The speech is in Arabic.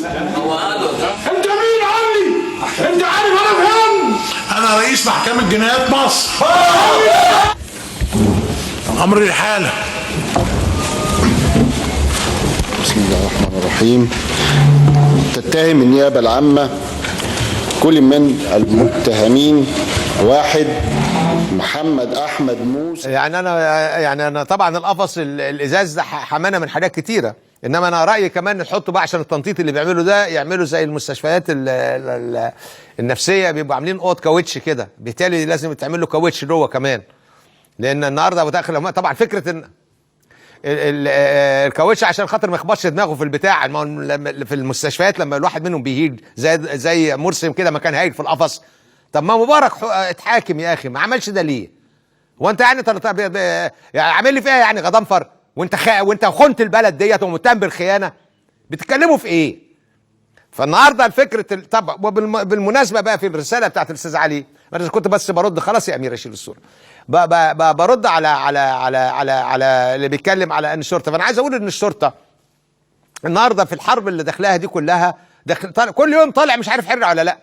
انت مين عني؟ انت عارف انا فين؟ انا رئيس محكمة جنايات مصر. امر الحالة. بسم الله الرحمن الرحيم. تتهم النيابة العامة كل من المتهمين: واحد، محمد احمد موسى. يعني انا طبعا القفص الازاز ده حمانا من حاجات كتيره، انما انا رايي كمان نحطه بقى عشان التنطيط اللي بيعملوا ده يعملوا زي المستشفيات النفسيه، بيبقوا عاملين اوض كاوتش كده، بالتالي لازم يتعمل له كاوتش جوه كمان، لان النهارده متاخر طبعا فكره ان الكاوتش عشان خاطر ما يخبطش دماغه في البتاع. في المستشفيات لما الواحد منهم بيهيج زي مرسم كده ما كان هايج في القفص. طب ما مبارك اتحاكم يا اخي، ما عملش ده ليه؟ هو انت يعني عامل لي فيها يعني غضنفر وانت خنت البلد ديت ومتهم بالخيانه؟ بتتكلموا في ايه؟ فالنهارده الفكره طب بالمناسبه بقى في الرساله بتاعت الاستاذ علي، انا كنت بس برد خلاص يا امير اشيل الصوره. برد على اللي بيتكلم على ان الشرطه. فانا عايز اقول ان الشرطه النهارده في الحرب اللي داخلاها دي كلها كل يوم طالع مش عارف حر ولا لا.